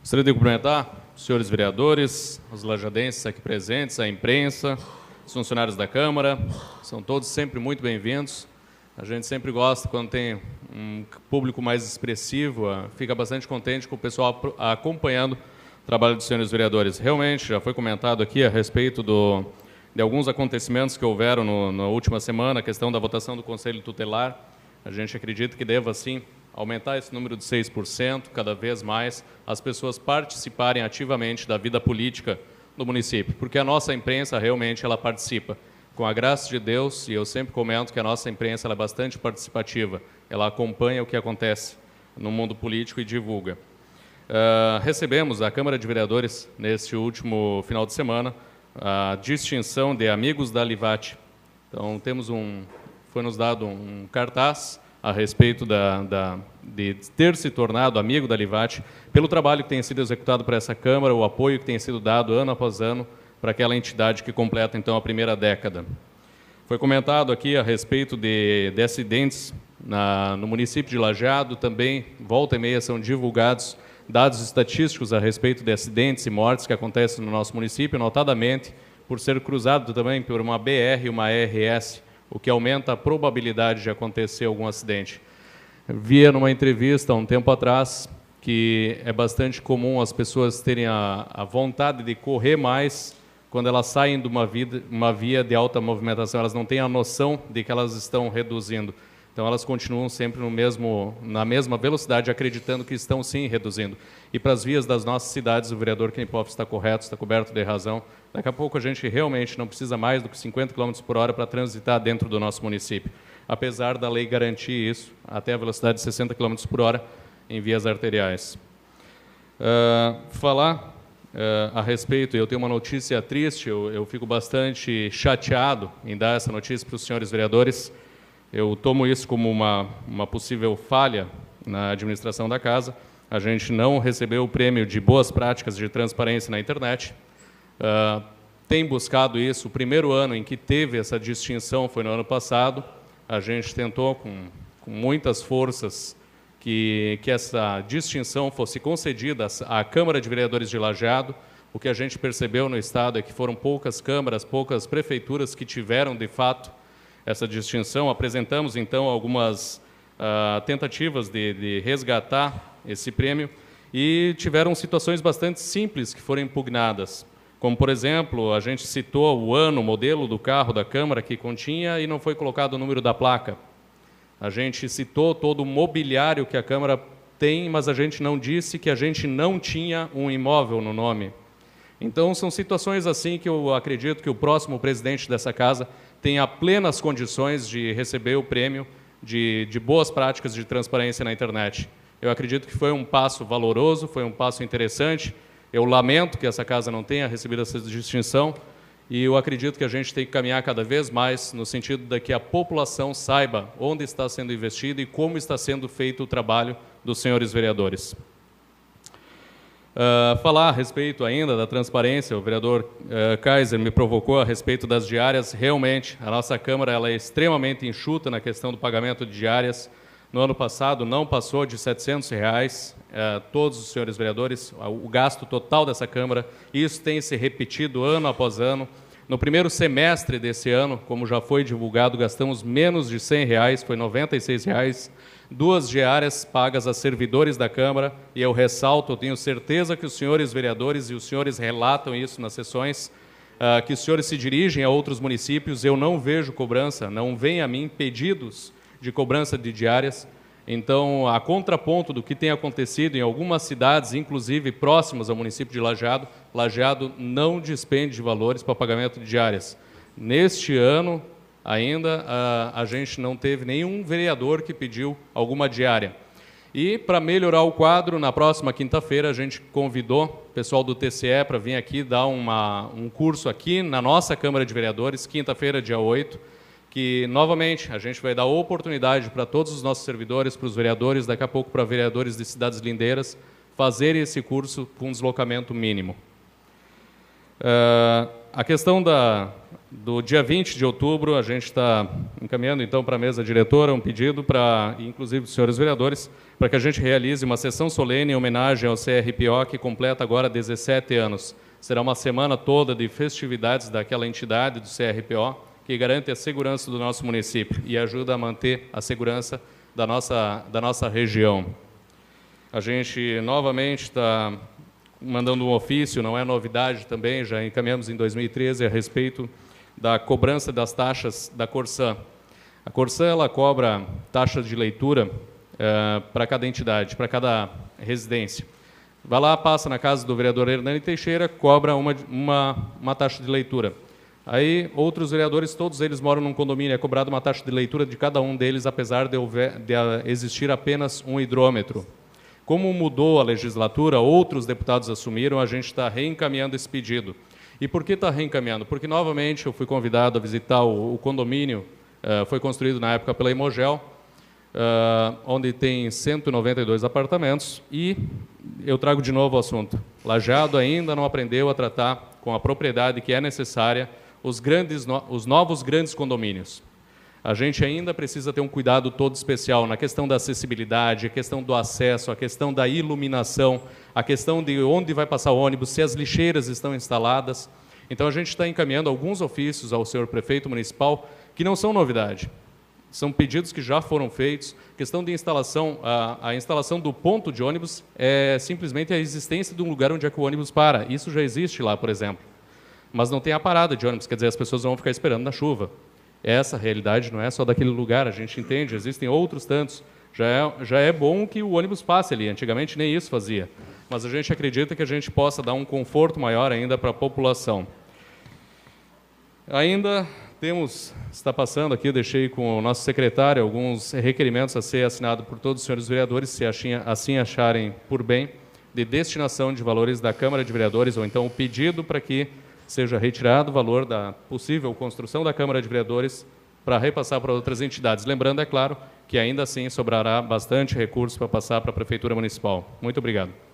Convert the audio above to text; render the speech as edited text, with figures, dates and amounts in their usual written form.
Gostaria de cumprimentar os senhores vereadores, os lajadenses aqui presentes, a imprensa, os funcionários da Câmara. São todos sempre muito bem-vindos. A gente sempre gosta, quando tem um público mais expressivo, fica bastante contente com o pessoal acompanhando o trabalho dos senhores vereadores. Realmente, já foi comentado aqui a respeito de alguns acontecimentos que houveram na última semana, a questão da votação do Conselho Tutelar. A gente acredita que deva, sim, aumentar esse número de 6%, cada vez mais as pessoas participarem ativamente da vida política do município, porque a nossa imprensa realmente ela participa. Com a graça de Deus, e eu sempre comento que a nossa imprensa ela é bastante participativa, ela acompanha o que acontece no mundo político e divulga. Recebemos da Câmara de Vereadores, neste último final de semana, a distinção de Amigos da Livati. Então, foi nos dado um cartaz a respeito de ter se tornado amigo da Livati, pelo trabalho que tem sido executado por essa Câmara, o apoio que tem sido dado ano após ano para aquela entidade que completa, então, a primeira década. Foi comentado aqui a respeito de acidentes no município de Lajeado, também, volta e meia, são divulgados dados estatísticos a respeito de acidentes e mortes que acontecem no nosso município, notadamente por ser cruzado também por uma BR e uma RS, o que aumenta a probabilidade de acontecer algum acidente. Via numa entrevista há um tempo atrás que é bastante comum as pessoas terem a vontade de correr mais quando elas saem de uma via de alta movimentação, elas não têm a noção de que elas estão reduzindo. Então, elas continuam sempre na mesma velocidade, acreditando que estão, sim, reduzindo. E para as vias das nossas cidades, o vereador Kemphoff está correto, está coberto de razão. Daqui a pouco a gente realmente não precisa mais do que 50 km por hora para transitar dentro do nosso município, apesar da lei garantir isso, até a velocidade de 60 km por hora em vias arteriais. A respeito, eu tenho uma notícia triste, eu fico bastante chateado em dar essa notícia para os senhores vereadores. Eu tomo isso como uma possível falha na administração da casa. A gente não recebeu o prêmio de boas práticas de transparência na internet. Tem buscado isso. O primeiro ano em que teve essa distinção foi no ano passado. A gente tentou com muitas forças que essa distinção fosse concedida à Câmara de Vereadores de Lajeado. O que a gente percebeu no Estado é que foram poucas câmaras, poucas prefeituras que tiveram, de fato, essa distinção. Apresentamos, então, algumas tentativas de resgatar esse prêmio e tiveram situações bastante simples que foram impugnadas. Como, por exemplo, a gente citou o ano, o modelo do carro da Câmara que continha e não foi colocado o número da placa. A gente citou todo o mobiliário que a Câmara tem, mas a gente não disse que a gente não tinha um imóvel no nome. Então, são situações assim que eu acredito que o próximo presidente dessa casa tenha plenas condições de receber o prêmio de boas práticas de transparência na internet. Eu acredito que foi um passo valoroso, foi um passo interessante. Eu lamento que essa casa não tenha recebido essa distinção e eu acredito que a gente tem que caminhar cada vez mais no sentido de que a população saiba onde está sendo investido e como está sendo feito o trabalho dos senhores vereadores. Falar a respeito ainda da transparência, o vereador Kaiser me provocou a respeito das diárias. Realmente, a nossa Câmara ela é extremamente enxuta na questão do pagamento de diárias. No ano passado não passou de R$ 700, todos os senhores vereadores, o gasto total dessa Câmara. Isso tem se repetido ano após ano. No primeiro semestre desse ano, como já foi divulgado, gastamos menos de R$ 100, foi R$ 96, 2 diárias pagas a servidores da Câmara, e eu ressalto, eu tenho certeza que os senhores vereadores e os senhores relatam isso nas sessões, que os senhores se dirigem a outros municípios, eu não vejo cobrança, não vem a mim pedidos de cobrança de diárias. Então, a contraponto do que tem acontecido em algumas cidades, inclusive próximas ao município de Lajeado, Lajeado não despende valores para pagamento de diárias. Neste ano, ainda, a gente não teve nenhum vereador que pediu alguma diária. E, para melhorar o quadro, na próxima quinta-feira, a gente convidou o pessoal do TCE para vir aqui dar um curso aqui na nossa Câmara de Vereadores, quinta-feira, dia 8, que, novamente, a gente vai dar oportunidade para todos os nossos servidores, para os vereadores, daqui a pouco para vereadores de cidades lindeiras, fazerem esse curso com deslocamento mínimo. A questão do dia 20 de outubro, a gente está encaminhando, então, para a mesa diretora um pedido, inclusive dos senhores vereadores, para que a gente realize uma sessão solene em homenagem ao CRPO, que completa agora 17 anos. Será uma semana toda de festividades daquela entidade do CRPO, que garante a segurança do nosso município e ajuda a manter a segurança da nossa região. A gente, novamente, está mandando um ofício, não é novidade também, já encaminhamos em 2013 a respeito da cobrança das taxas da Corsan. A Corsan, ela cobra taxa de leitura para cada entidade, para cada residência. Vai lá, passa na casa do vereador Hernani Teixeira, cobra uma taxa de leitura. Aí, outros vereadores, todos eles moram num condomínio, é cobrada uma taxa de leitura de cada um deles, apesar de existir apenas um hidrômetro. Como mudou a legislatura, outros deputados assumiram, a gente está reencaminhando esse pedido. E por que está reencaminhando? Porque, novamente, eu fui convidado a visitar o condomínio, foi construído na época pela Imogel, onde tem 192 apartamentos, e eu trago de novo o assunto. Lajeado ainda não aprendeu a tratar com a propriedade que é necessária os novos grandes condomínios. A gente ainda precisa ter um cuidado todo especial na questão da acessibilidade, a questão do acesso, a questão da iluminação, a questão de onde vai passar o ônibus, se as lixeiras estão instaladas. Então, a gente está encaminhando alguns ofícios ao senhor prefeito municipal que não são novidade. São pedidos que já foram feitos. Questão de instalação, a instalação do ponto de ônibus é simplesmente a existência de um lugar onde é que o ônibus para. Isso já existe lá, por exemplo. Mas não tem a parada de ônibus, quer dizer, as pessoas vão ficar esperando na chuva. Essa realidade não é só daquele lugar, a gente entende, existem outros tantos. Já é bom que o ônibus passe ali, antigamente nem isso fazia. Mas a gente acredita que a gente possa dar um conforto maior ainda para a população. Ainda está passando aqui, eu deixei com o nosso secretário alguns requerimentos a ser assinado por todos os senhores vereadores, se assim acharem por bem, de destinação de valores da Câmara de Vereadores, ou então o pedido para que seja retirado o valor da possível construção da Câmara de Vereadores para repassar para outras entidades. Lembrando, é claro, que ainda assim sobrará bastante recurso para passar para a Prefeitura Municipal. Muito obrigado.